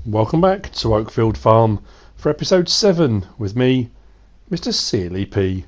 Welcome back to Oakfield Farm for episode 7 with me, MrSealyp.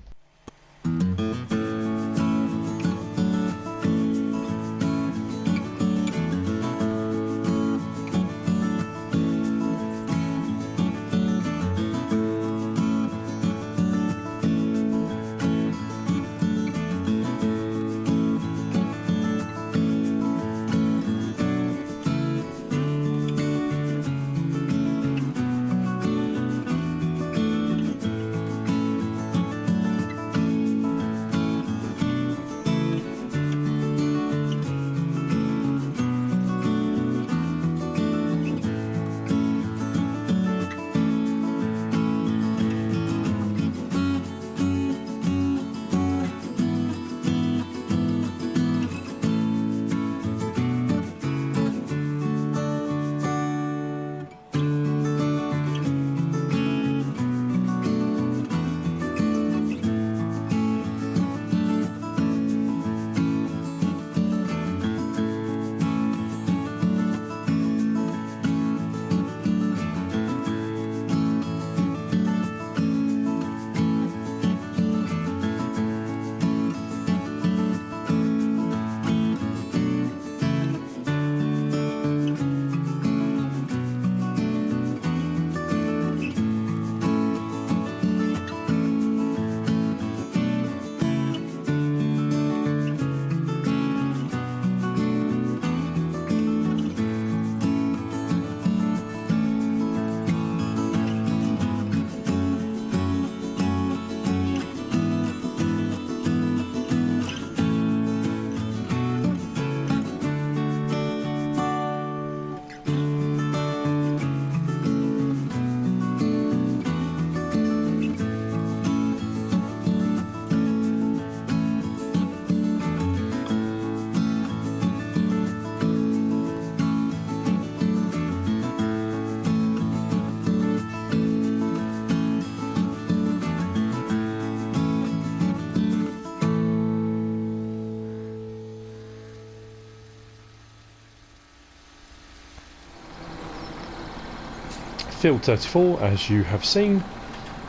Field 34, as you have seen,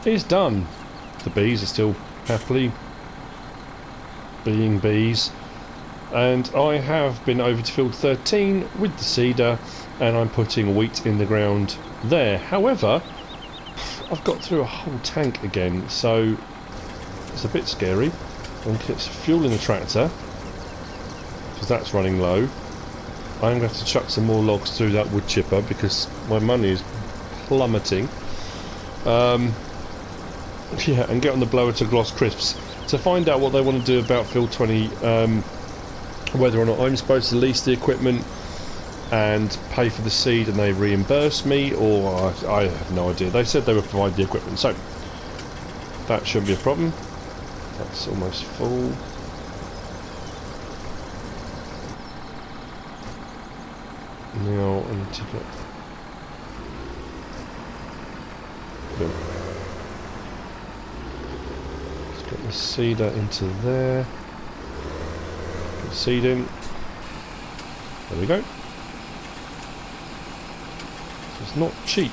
is done. The bees are still happily being bees, and I have been over to field 13 with the seeder, and I'm putting wheat in the ground there. However, I've got through a whole tank again, so it's a bit scary. I'm going to get some fuel in the tractor because that's running low. I'm going to have to chuck some more logs through that wood chipper because my money is plummeting. Yeah, and get on the blower to gloss crisps to find out what they want to do about field 20, whether or not I'm supposed to lease the equipment and pay for the seed and they reimburse me, or I have no idea. They said they would provide the equipment, so that shouldn't be a problem. That's almost full. Now I need to get let's get the seeder into there. Get the seed in. There we go. So it's not cheap.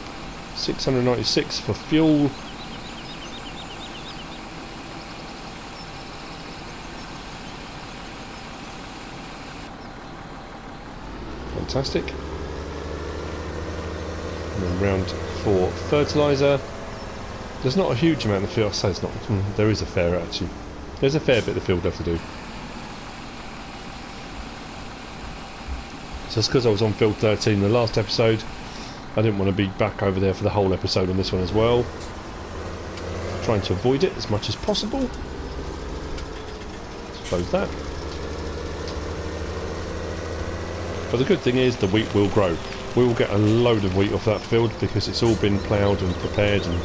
696 for fuel. Fantastic. And then round for fertiliser. There's not a huge amount of field. I say it's not. There is a fair actually. There's a fair bit of field left to do. So it's because I was on field 13 in the last episode. I didn't want to be back over there for the whole episode on this one as well. Trying to avoid it as much as possible. Let's close that. But the good thing is the wheat will grow. We will get a load of wheat off that field because it's all been ploughed and prepared, and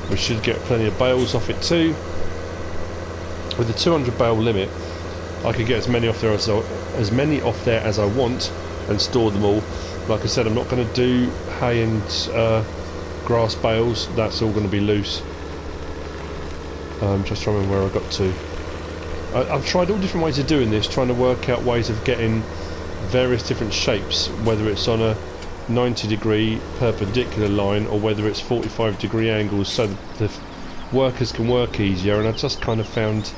we should get plenty of bales off it too. With the 200 bale limit, I could get as many off there as I want and store them all. Like I said, I'm not going to do hay and grass bales. That's all going to be loose. Just trying to remember where I got to. I've tried all different ways of doing this, trying to work out ways of getting various different shapes, whether it's on a 90-degree perpendicular line or whether it's 45-degree angles so the workers can work easier, and I just kind of found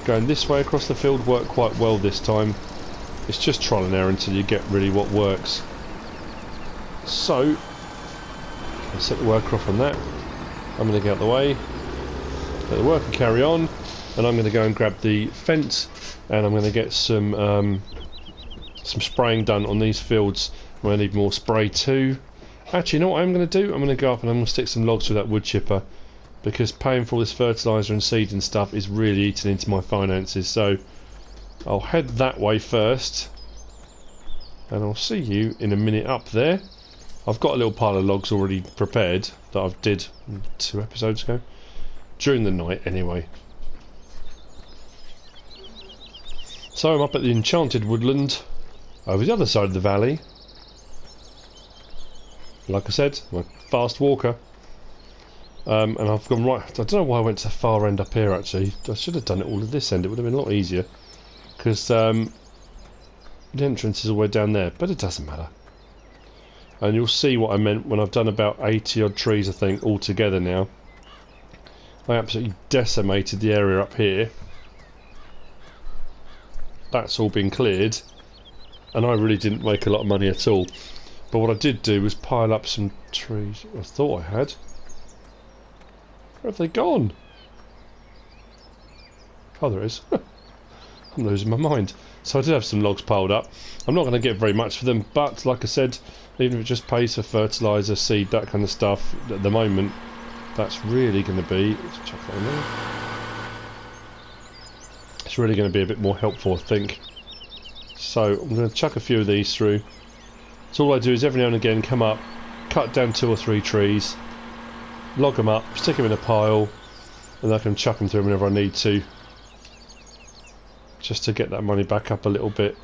going this way across the field worked quite well this time. It's just trial and error until you get really what works. So I'll set the worker off on that. I'm going to get out of the way, let the worker carry on, and I'm going to go and grab the fence, and I'm going to get some spraying done on these fields where I need more spray too. Actually, you know what I'm going to do? I'm going to go up and I'm going to stick some logs with that wood chipper, because paying for all this fertiliser and seed and stuff is really eating into my finances. So I'll head that way first, and I'll see you in a minute up there. I've got a little pile of logs already prepared that I've did 2 episodes ago, during the night anyway. So I'm up at the enchanted woodland over the other side of the valley. Like I said, I'm a fast walker. And I've gone right. I don't know why I went to the far end up here actually. I should have done it all at this end, it would have been a lot easier. Because the entrance is all the way down there, but it doesn't matter. And you'll see what I meant when I've done about 80 odd trees I think all together now. I absolutely decimated the area up here. That's all been cleared, and I really didn't make a lot of money at all. But what I did do was pile up some trees I thought I had. Where have they gone? Oh, there is. I'm losing my mind. So I did have some logs piled up. I'm not going to get very much for them, but like I said, even if it just pays for fertiliser, seed, that kind of stuff, at the moment, that's really going to be... Let's chuck that in there. It's really going to be a bit more helpful, I think. So I'm going to chuck a few of these through. So all I do is every now and again come up, cut down 2 or 3 trees, log them up, stick them in a pile, and I can chuck them through whenever I need to, just to get that money back up a little bit.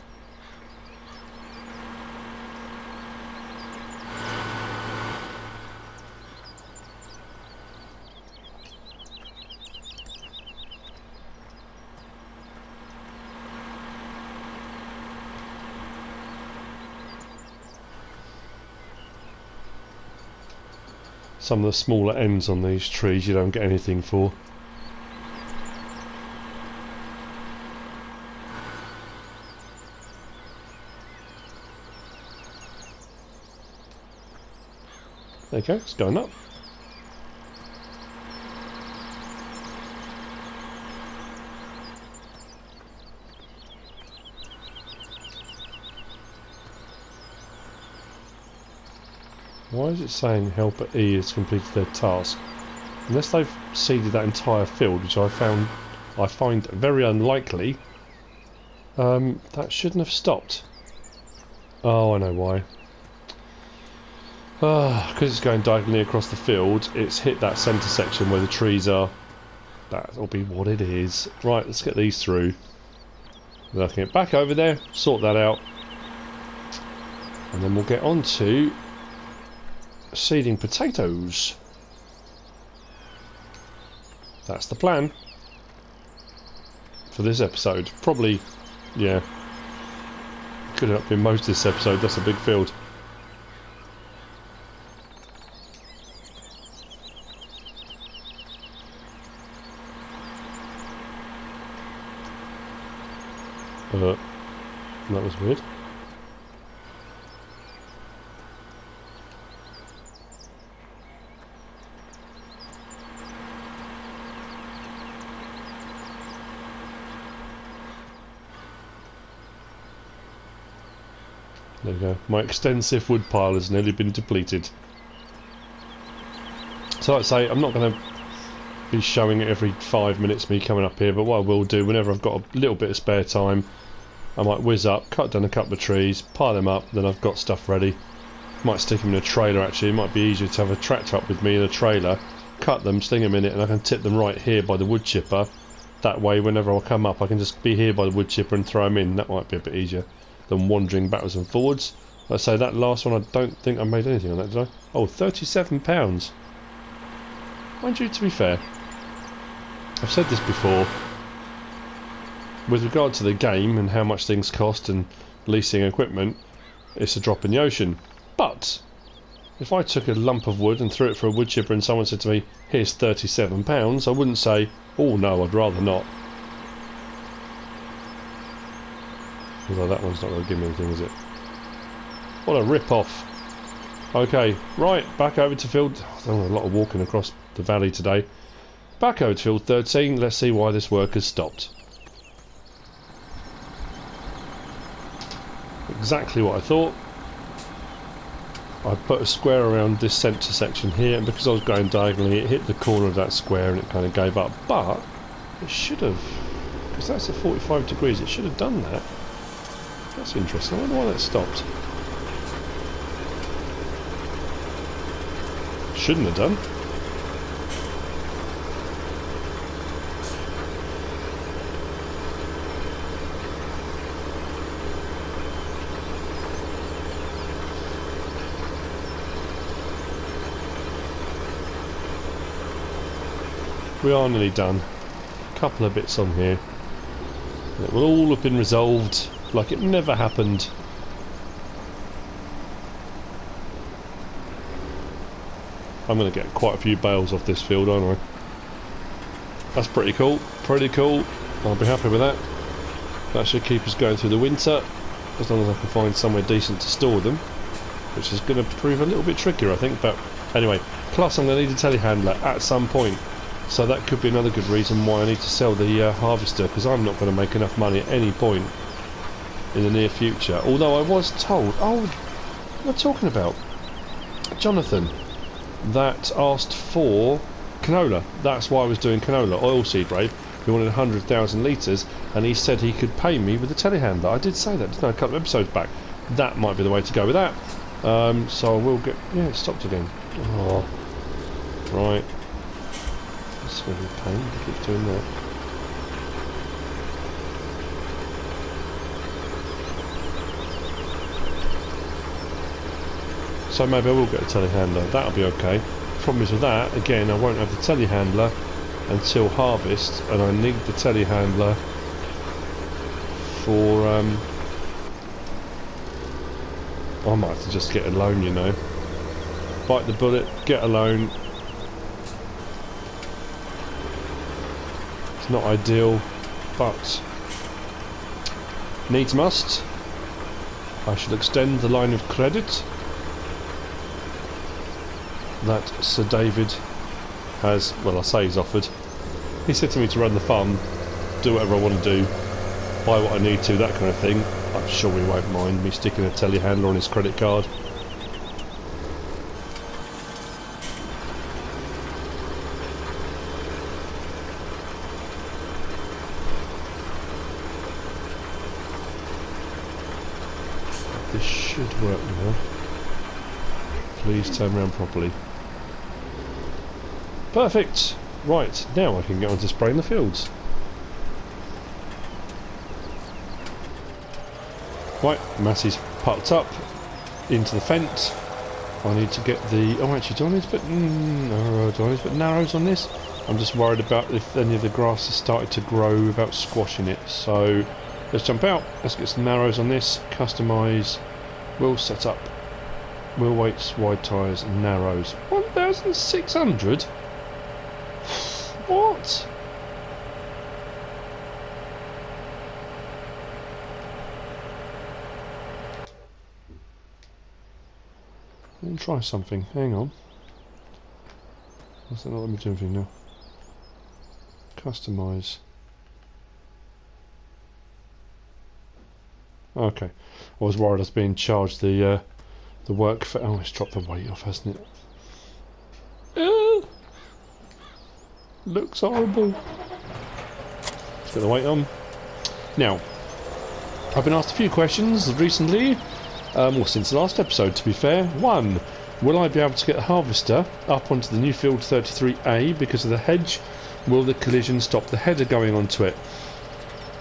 Some of the smaller ends on these trees you don't get anything for. There you go, it's going up. Why is it saying helper E has completed their task? Unless they've seeded that entire field, which I find very unlikely, that shouldn't have stopped. Oh, I know why. Because it's going diagonally across the field, it's hit that centre section where the trees are. That'll be what it is. Right, let's get these through. Then I can get back over there, sort that out, and then we'll get on to seeding potatoes. That's the plan for this episode. Probably, yeah, could have been most of this episode. That's a big field. That was weird. There we go. My extensive wood pile has nearly been depleted. So like I say, I'm not going to be showing it every 5 minutes me coming up here, but what I will do whenever I've got a little bit of spare time, I might whiz up, cut down a couple of trees, pile them up, then I've got stuff ready. Might stick them in a trailer actually. It might be easier to have a tractor up with me in a trailer, cut them, sling them in it, and I can tip them right here by the wood chipper. That way whenever I come up I can just be here by the wood chipper and throw them in. That might be a bit easier than wandering backwards and forwards. Like I say, that last one I don't think I made anything on that, did I? Oh, £37. Mind you, to be fair, I've said this before, with regard to the game and how much things cost and leasing equipment, it's a drop in the ocean. But if I took a lump of wood and threw it for a wood chipper and someone said to me, here's £37, I wouldn't say, oh no, I'd rather not. Although that one's not going to give me anything, is it? What a rip-off. Okay, right, back over to field... I've done a lot of walking across the valley today. Back over to field 13, let's see why this work has stopped. Exactly what I thought. I put a square around this centre section here, and because I was going diagonally, it hit the corner of that square and it kind of gave up. But it should have, because that's at 45 degrees, it should have done that. That's interesting. I wonder why that stopped. Shouldn't have done. We are nearly done. A couple of bits on here. It will all have been resolved like it never happened. I'm going to get quite a few bales off this field, aren't I? That's pretty cool. Pretty cool. I'll be happy with that. That should keep us going through the winter, as long as I can find somewhere decent to store them, which is going to prove a little bit trickier, I think. But anyway, plus I'm going to need a telehandler at some point. So that could be another good reason why I need to sell the harvester, because I'm not going to make enough money at any point in the near future. Although I was told, oh, what am I talking about? Jonathan, that asked for canola. That's why I was doing canola, oilseed rape. He wanted 100,000 litres, and he said he could pay me with a telehandler. I did say that, didn't I, a couple of episodes back. That might be the way to go with that. So I will get... Yeah, it stopped again. Oh, right. It's going to be a pain to keep doing that. So maybe I will get a telehandler. That'll be okay. Problem is with that, again, I won't have the telehandler until harvest, and I need the telehandler for... I might have to just get a loan, you know. Bite the bullet, get a loan. It's not ideal, but needs must. I shall extend the line of credit that Sir David has, well, I say he's offered. He said to me to run the farm, do whatever I want to do, buy what I need to, that kind of thing. I'm sure he won't mind me sticking a telehandler on his credit card. This should work now. Please turn around properly. Perfect! Right, now I can get on to spraying the fields. Right, Massey's pucked up into the fence. I need to get the... Oh, actually, do I need to put... do I need to put narrows on this? I'm just worried about if any of the grass has started to grow without squashing it. So, let's jump out. Let's get some narrows on this. Customise. Wheel setup. Wheel weights, wide tyres, narrows. 1,600? What? Let me try something. Hang on. What's that not let me do anything now? Customise. Okay. I was worried I was being charged the work for... Oh, it's dropped the weight off, hasn't it? Looks horrible. Let's get the weight on. Now, I've been asked a few questions recently, well, since the last episode, to be fair. One, will I be able to get the harvester up onto the new field 33A because of the hedge? Will the collision stop the header going onto it?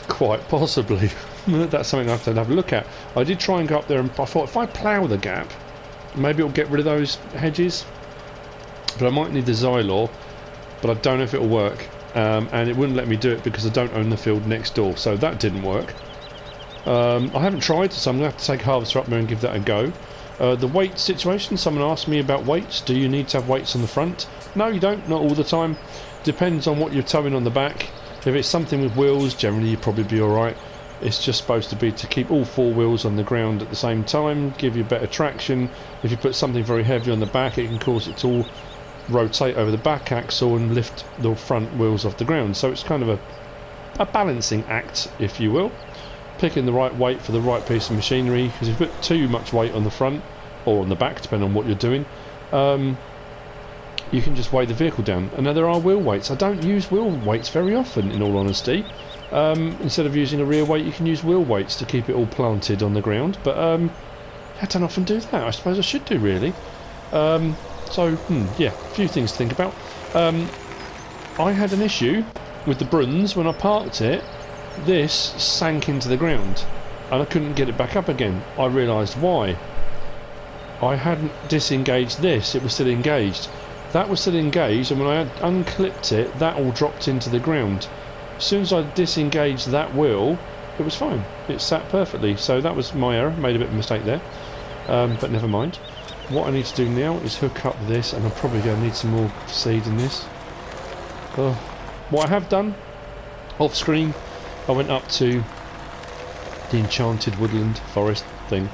Quite possibly. That's something I have to have a look at. I did try and go up there, and I thought if I plough the gap, maybe it'll get rid of those hedges. But I might need the Xylor, but I don't know if it'll work. And it wouldn't let me do it because I don't own the field next door, so that didn't work. I haven't tried, so I'm going to have to take harvester up there and give that a go. The weight situation, someone asked me about weights. Do you need to have weights on the front? No, you don't, not all the time. Depends on what you're towing on the back. If it's something with wheels, generally you'll probably be alright. It's just supposed to be to keep all four wheels on the ground at the same time, give you better traction. If you put something very heavy on the back, it can cause it to all rotate over the back axle and lift the front wheels off the ground. So it's kind of a balancing act, if you will. Picking the right weight for the right piece of machinery, because if you put too much weight on the front, or on the back, depending on what you're doing, you can just weigh the vehicle down. And now there are wheel weights. I don't use wheel weights very often, in all honesty. Instead of using a rear weight, you can use wheel weights to keep it all planted on the ground. But I don't often do that. I suppose I should do, really. Yeah, a few things to think about. I had an issue with the Bruns when I parked it. This sank into the ground, and I couldn't get it back up again. I realised why. I hadn't disengaged this. It was still engaged. That was still engaged, and when I unclipped it, that all dropped into the ground. As soon as I disengaged that wheel, it was fine. It sat perfectly. So that was my error. Made a bit of a mistake there, but never mind. What I need to do now is hook up this, and I'm probably going to need some more seed in this. What I have done, off screen, I went up to the enchanted woodland forest thing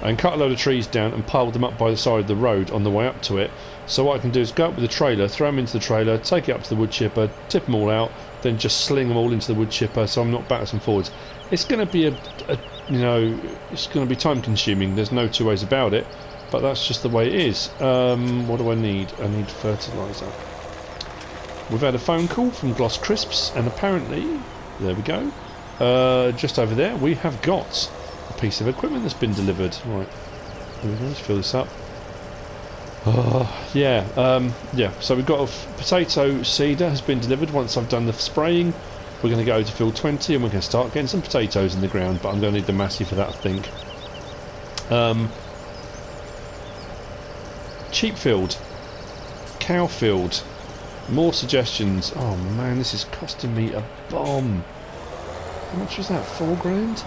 and cut a load of trees down and piled them up by the side of the road on the way up to it. So what I can do is go up with the trailer, throw them into the trailer, take it up to the wood chipper, tip them all out, then just sling them all into the wood chipper, so I'm not backwards and forwards. It's going to be it's going to be time consuming. There's no two ways about it, but that's just the way it is. What do I need? I need fertiliser. We've had a phone call from Gloss Crisps, and apparently, there we go. Just over there, we have got a piece of equipment that's been delivered. Right, there we go. Let's fill this up. Yeah. So we've got a potato seeder has been delivered. Once I've done the spraying, we're going to go to field 20 and we're going to start getting some potatoes in the ground. But I'm going to need the Massey for that, I think. Cheap field, cow field, more suggestions. Oh man, this is costing me a bomb. How much was that? £4 grand?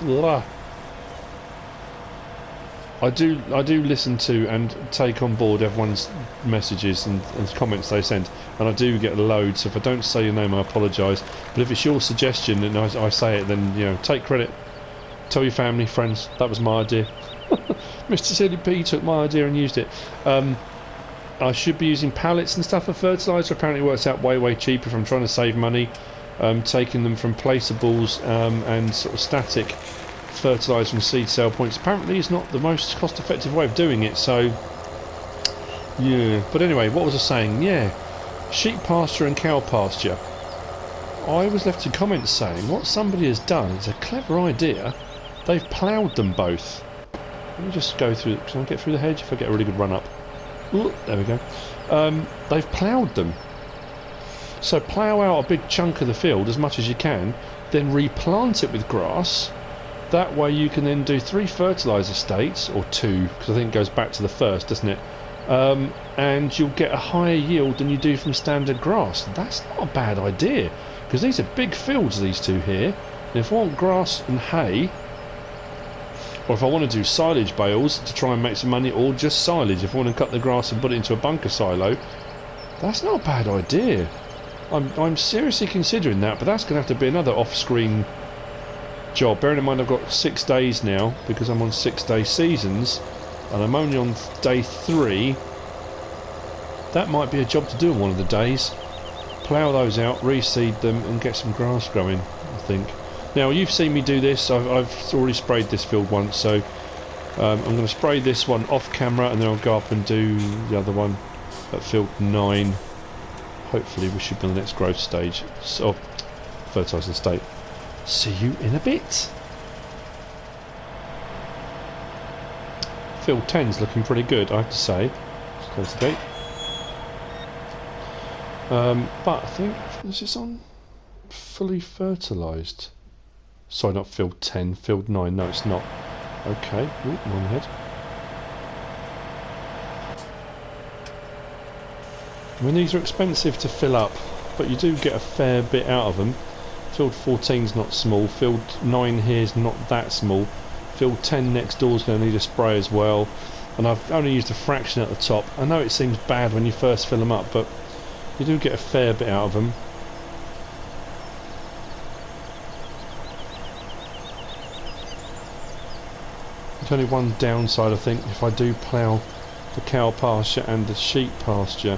Ugh. I do listen to and take on board everyone's messages and comments they send, and I do get a load, so if I don't say your name I apologise, but if it's your suggestion and I say it, then take credit, tell your family, friends, that was my idea. MrSealyp took my idea and used it. I should be using pallets and stuff for fertiliser. Apparently it works out way cheaper if I'm trying to save money, taking them from placeables and sort of static fertiliser and seed sale points apparently is not the most cost effective way of doing it, so yeah. But anyway, what was I saying? Yeah, sheep pasture and cow pasture. I was left in comments saying what somebody has done is a clever idea. They've ploughed them both. Let me just go through. Can I get through the hedge if I get a really good run up? Ooh, there we go. They've ploughed them. So plough out a big chunk of the field as much as you can, then replant it with grass. That way you can then do 3 fertiliser states, or 2, because I think it goes back to the first, doesn't it? And you'll get a higher yield than you do from standard grass. That's not a bad idea, because these are big fields, these two here. And if I want grass and hay, or if I want to do silage bales to try and make some money, or just silage, if I want to cut the grass and put it into a bunker silo, that's not a bad idea. I'm seriously considering that, but that's going to have to be another off-screen job. Bearing in mind I've got 6 days now because I'm on 6-day seasons and I'm only on day 3. That might be a job to do on one of the days. Plough those out, reseed them and get some grass growing, I think. Now you've seen me do this. I've already sprayed this field once, so I'm going to spray this one off camera and then I'll go up and do the other one at field 9. Hopefully we should be on the next growth stage, so fertilising state. See you in a bit. Field 10's looking pretty good, I have to say. Let's close the gate. But I think, is this on fully fertilised? Sorry, not field 10, field 9. No, it's not. Okay, ooh, I'm on ahead. I mean, these are expensive to fill up, but you do get a fair bit out of them. Field 14's not small. Field 9 here's not that small. Field 10 next door's going to need a spray as well. And I've only used a fraction at the top. I know it seems bad when you first fill them up, but you do get a fair bit out of them. There's only one downside, I think, if I do plough the cow pasture and the sheep pasture,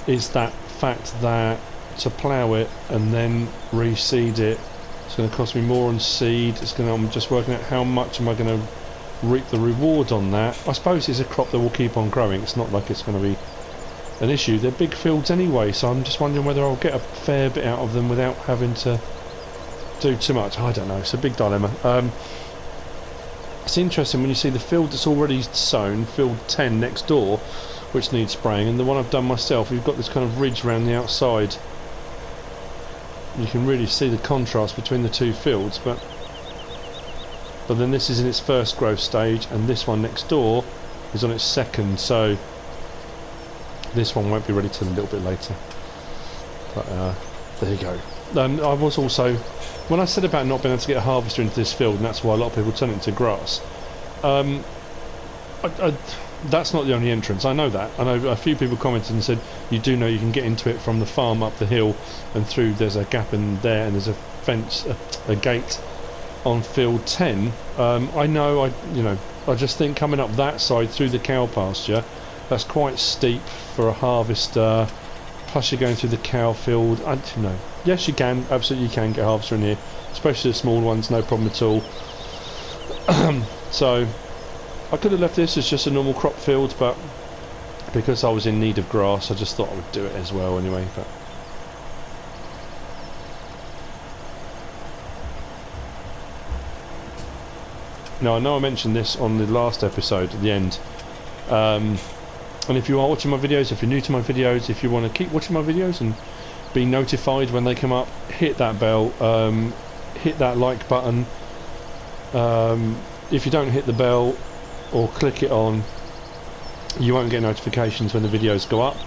is that fact that to plough it and then reseed it, it's going to cost me more on seed. I'm just working out how much am I going to reap the reward on that. I suppose it's a crop that will keep on growing. It's not like it's going to be an issue. They're big fields anyway, so I'm just wondering whether I'll get a fair bit out of them without having to do too much. I don't know. It's a big dilemma. It's interesting when you see the field that's already sown, field 10 next door, which needs spraying, and the one I've done myself, you've got this kind of ridge around the outside. You can really see the contrast between the two fields, but then this is in its first growth stage, and this one next door is on its second, so this one won't be ready till a little bit later. But there you go. I was also, when I said about not being able to get a harvester into this field, and that's why a lot of people turn it into grass, that's not the only entrance. I know that. I know a few people commented and said you do know you can get into it from the farm up the hill and through. There's a gap in there and there's a fence, a gate on field 10. I know. I just think coming up that side through the cow pasture, that's quite steep for a harvester. Plus you're going through the cow field. I don't know. Yes, you can. Absolutely, you can get a harvester in here, especially the small ones. No problem at all. So I could have left this as just a normal crop field, but because I was in need of grass, I just thought I would do it as well anyway. But now I know I mentioned this on the last episode at the end. And if you are watching my videos, if you're new to my videos, if you want to keep watching my videos and be notified when they come up, hit that bell, hit that like button. If you don't hit the bell or click it on, you won't get notifications when the videos go up,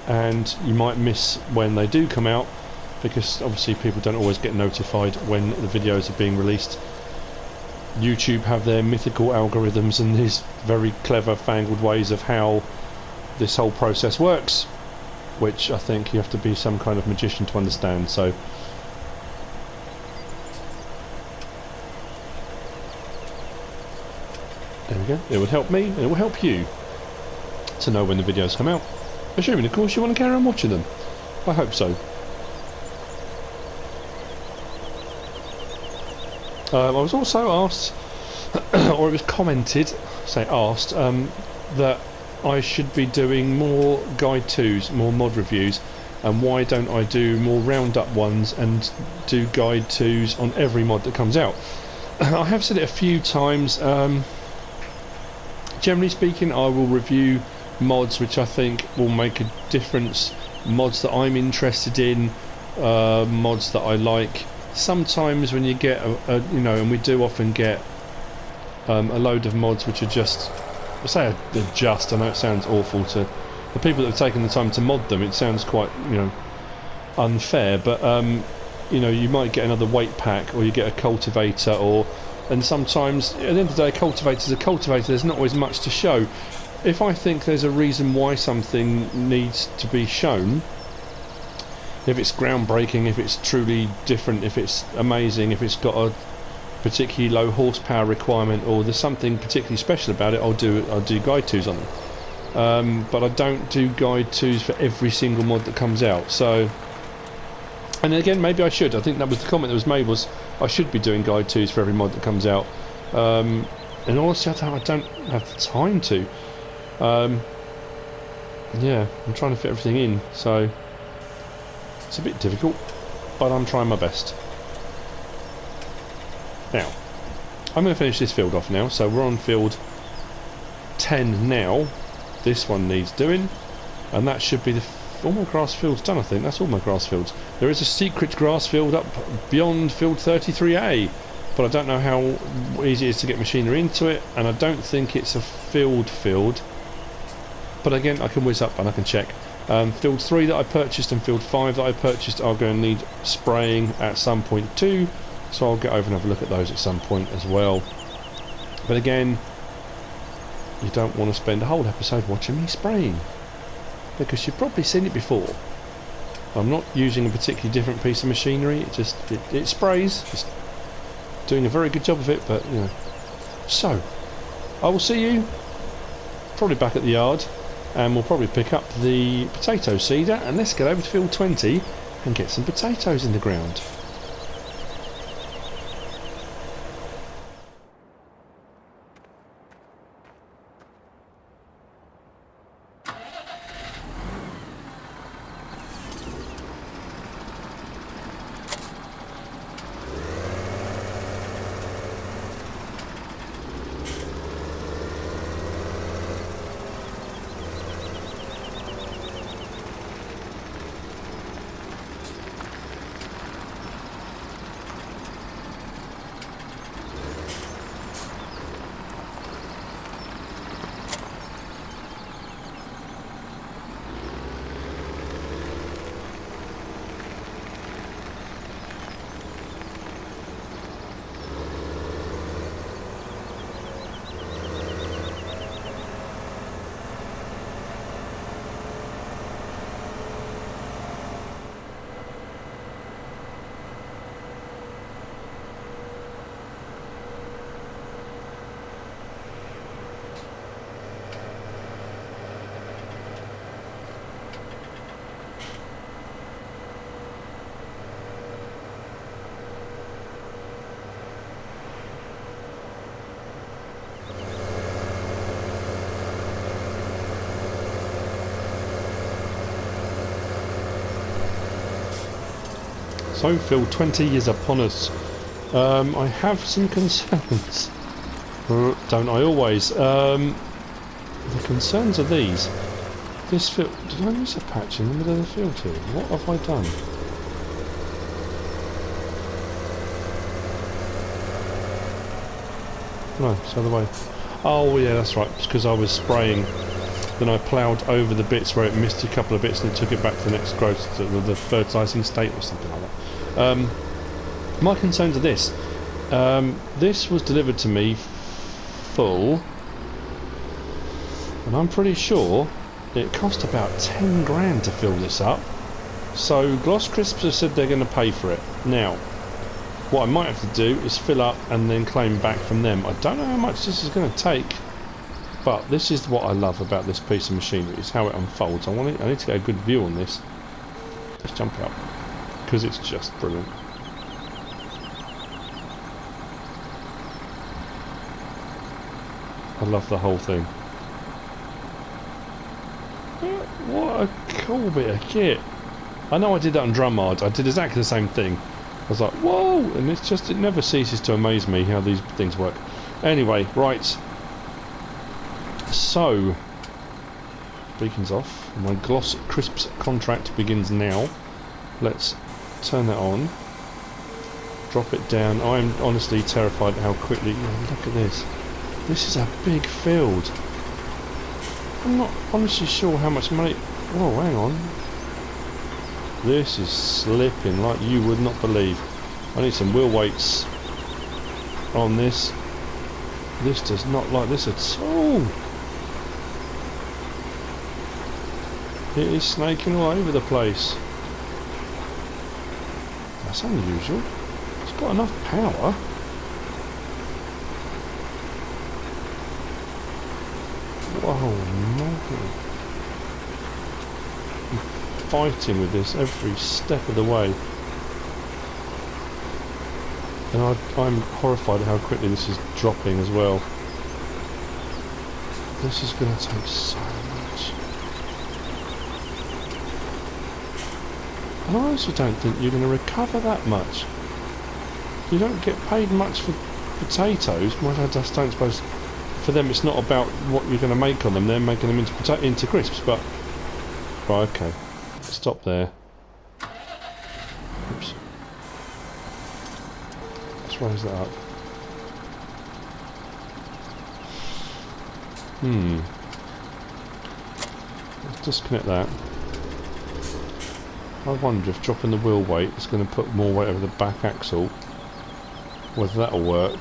and you might miss when they do come out, because obviously people don't always get notified when the videos are being released. YouTube have their mythical algorithms and these very clever fangled ways of how this whole process works, which I think you have to be some kind of magician to understand. So there we go. It would help me and it will help you to know when the videos come out, assuming of course you want to carry on watching them. I hope so. I was also asked, or it was commented, asked, that I should be doing more guide 2s, more mod reviews, and why don't I do more roundup ones and do guide 2s on every mod that comes out. I have said it a few times. Generally speaking, I will review mods which I think will make a difference, mods that I'm interested in, mods that I like. Sometimes when you get and we do often get a load of mods which are just, I know it sounds awful to the people that have taken the time to mod them, it sounds quite unfair, but you might get another weight pack, or you get a cultivator, and sometimes at the end of the day a cultivator's a cultivator. There's not always much to show. If I think there's a reason why something needs to be shown, if it's groundbreaking, if it's truly different, if it's amazing, if it's got a particularly low horsepower requirement, or there's something particularly special about it, I'll do guide 2s on them. But I don't do guide 2s for every single mod that comes out. So, and again, maybe I should. I think that was the comment that was made, was I should be doing guide 2s for every mod that comes out. And honestly, I don't have the time to. Yeah, I'm trying to fit everything in, so it's a bit difficult, but I'm trying my best. Now, I'm going to finish this field off now, so we're on field 10 now. This one needs doing, and that should be all my grass fields done. I think that's all my grass fields. There is a secret grass field up beyond field 33A, but I don't know how easy it is to get machinery into it, and I don't think it's a field, but again I can whiz up and I can check. Field 3 that I purchased and Field 5 that I purchased are going to need spraying at some point too, so I'll get over and have a look at those at some point as well. But again, you don't want to spend a whole episode watching me spraying, because you've probably seen it before. I'm not using a particularly different piece of machinery, it sprays. It's doing a very good job of it, but you know. So, I will see you probably back at the yard, and we'll probably pick up the potato seeder, and let's get over to field 20 and get some potatoes in the ground. So field 20 is upon us. I have some concerns. Don't I always? The concerns are these. This field... Did I miss a patch in the middle of the field here? What have I done? No, it's the other way. Oh yeah, that's right. It's because I was spraying. Then I ploughed over the bits where it missed a couple of bits and it took it back to the next growth, to the fertilising state or something like that. My concerns are this. This was delivered to me full, and I'm pretty sure it cost about 10 grand to fill this up. So Gloss Crisps have said they're going to pay for it. Now, what I might have to do is fill up and then claim back from them. I don't know how much this is going to take. But this is what I love about this piece of machinery, is how it unfolds. I need to get a good view on this. Let's jump out, because it's just brilliant. I love the whole thing. What a cool bit of kit. I know I did that on Drumard. I did exactly the same thing. I was like, whoa! And it's just, it never ceases to amaze me how these things work. Anyway, right. So, beacon's off. My Gloss Crisps contract begins now. Let's turn that on. Drop it down. I'm honestly terrified how quickly... Oh, look at this. This is a big field. I'm not honestly sure how much money... Whoa, hang on. This is slipping like you would not believe. I need some wheel weights on this. This does not like this at all. It is snaking all over the place. That's unusual. It's got enough power. Whoa, no. I'm fighting with this every step of the way. And I'm horrified at how quickly this is dropping as well. This is going to take so much. And I also don't think you're going to recover that much. You don't get paid much for potatoes. Well, I just don't suppose... For them it's not about what you're going to make on them. They're making them into crisps, but... Right, okay. Stop there. Oops. Let's raise that up. Let's disconnect that. I wonder if dropping the wheel weight is going to put more weight over the back axle, whether that'll work,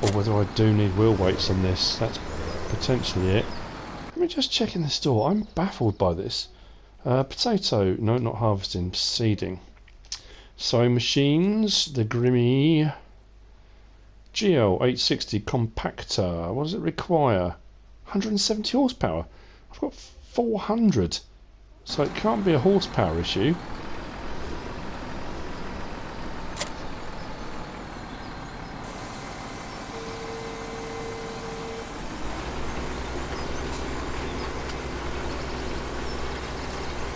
or whether I do need wheel weights on this. That's potentially it. Let me just check in the store. I'm baffled by this. Potato, no, not harvesting, seeding. Sewing machines, the Grimmy GL 860 compactor. What does it require? 170 horsepower. I've got 400, so it can't be a horsepower issue.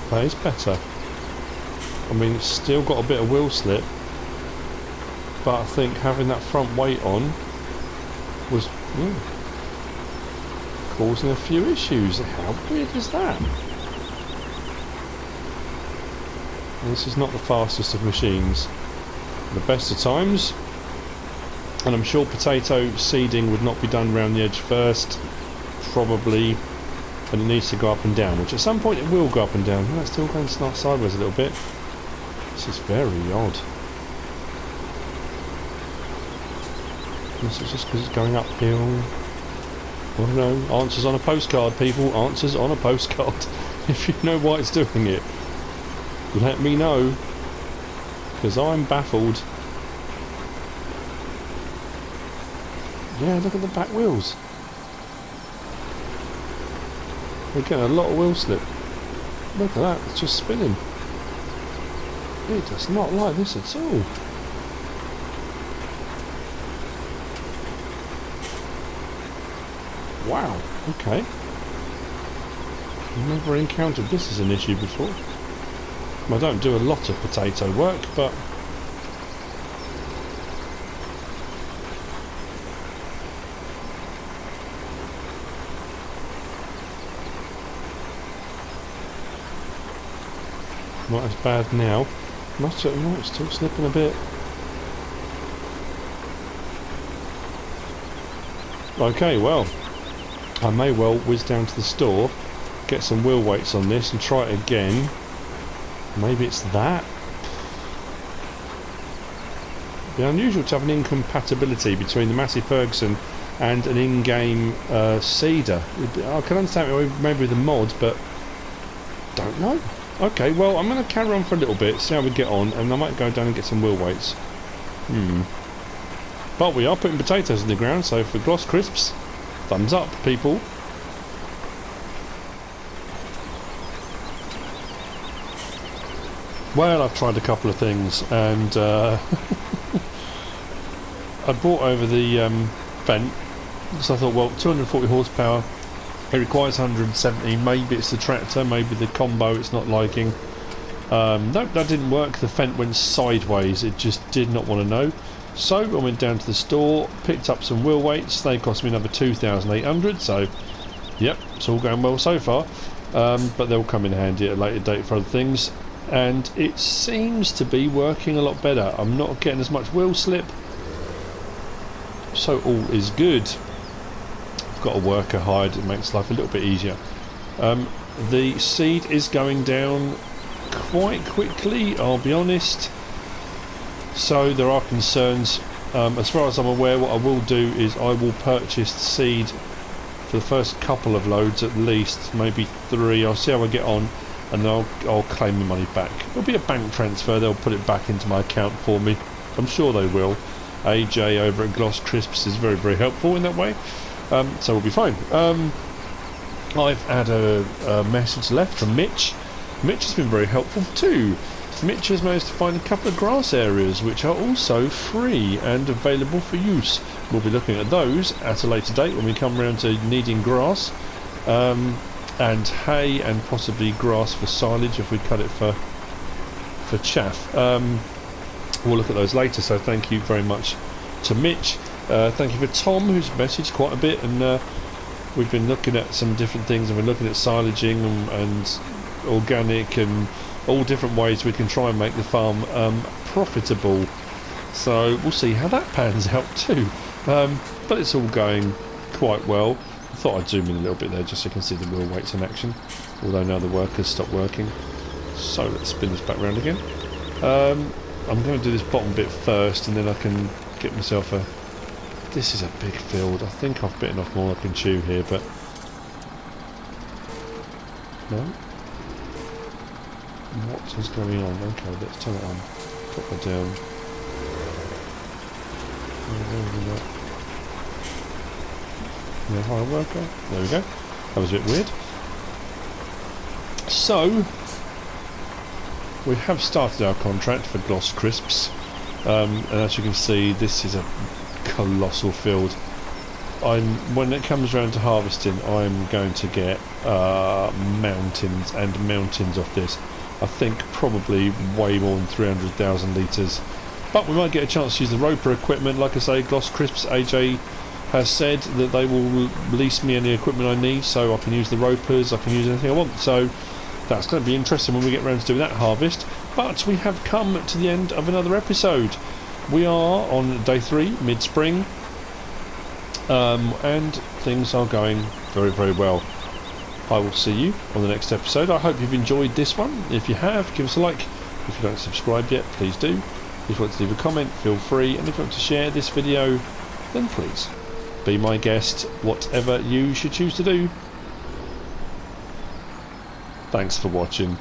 That is better. I mean, it's still got a bit of wheel slip, but I think having that front weight on was causing a few issues. How weird is that? And this is not the fastest of machines. The best of times, and I'm sure potato seeding would not be done around the edge first, probably. And it needs to go up and down, which at some point it will go up and down. It's still going sideways a little bit. This is very odd. This is just because it's going uphill. I don't know. Answers on a postcard, people. Answers on a postcard. If you know why it's doing it, let me know. Because I'm baffled. Yeah, look at the back wheels. We're getting a lot of wheel slip. Look at that, it's just spinning. It does not like this at all. Wow, okay. Never encountered this as an issue before. I don't do a lot of potato work, but not as bad now. Must have, no, it's still slipping a bit. Okay, well, I may well whiz down to the store, get some wheel weights on this and try it again. Maybe it's that. It'd be unusual to have an incompatibility between the Massey Ferguson and an in-game seeder. I can understand maybe with a mod, but don't know. Okay, well, I'm going to carry on for a little bit, see how we get on, and I might go down and get some wheel weights. But we are putting potatoes in the ground, so for Gloss Crisps, thumbs up, people. Well, I've tried a couple of things, and I brought over the Fendt, so I thought, well, 240 horsepower, it requires 170, maybe it's the tractor, maybe the combo it's not liking. No, that didn't work, the Fendt went sideways, it just did not want to know. So I went down to the store, picked up some wheel weights, they cost me another 2,800, so yep, it's all going well so far. But they'll come in handy at a later date for other things. And it seems to be working a lot better. I'm not getting as much wheel slip, so all is good. I've got a worker hired, it makes life a little bit easier. The seed is going down quite quickly, I'll be honest, so there are concerns. As far as I'm aware, what I will do is I will purchase seed for the first couple of loads at least, maybe 3. I'll see how I get on, and then I'll claim the money back. It'll be a bank transfer, they'll put it back into my account for me. I'm sure they will. AJ over at Gloss Crisps is very, very helpful in that way. So we'll be fine. I've had a message left from Mitch. Mitch has been very helpful too. Mitch has managed to find a couple of grass areas which are also free and available for use. We'll be looking at those at a later date when we come around to needing grass. And hay and possibly grass for silage if we cut it for chaff. We'll look at those later, so thank you very much to Mitch. Thank you for Tom, who's messaged quite a bit, and we've been looking at some different things, and we're looking at silaging and organic and all different ways we can try and make the farm profitable. So we'll see how that pans out too. But it's all going quite well. I thought I'd zoom in a little bit there just so you can see the wheel weights in action, although now the workers stopped working. So let's spin this back round again. I'm going to do this bottom bit first, and then I can get myself a... This is a big field. I think I've bitten off more than I can chew here, but... No? What is going on? Okay, let's turn it on. Put that down. Yeah, hire worker. There we go. That was a bit weird. So, we have started our contract for Gloss Crisps, and as you can see, this is a colossal field. When it comes around to harvesting, I'm going to get mountains and mountains of this. I think probably way more than 300,000 litres. But we might get a chance to use the Roper equipment. Like I say, Gloss Crisps, AJ has said that they will release me any equipment I need, so I can use the Ropers, I can use anything I want. So that's going to be interesting when we get around to doing that harvest. But we have come to the end of another episode. We are on day 3, mid-spring, and things are going very, very well. I will see you on the next episode. I hope you've enjoyed this one. If you have, give us a like. If you don't subscribe yet, please do. If you want to leave a comment, feel free. And if you want to share this video, then please be my guest, whatever you should choose to do. Thanks for watching.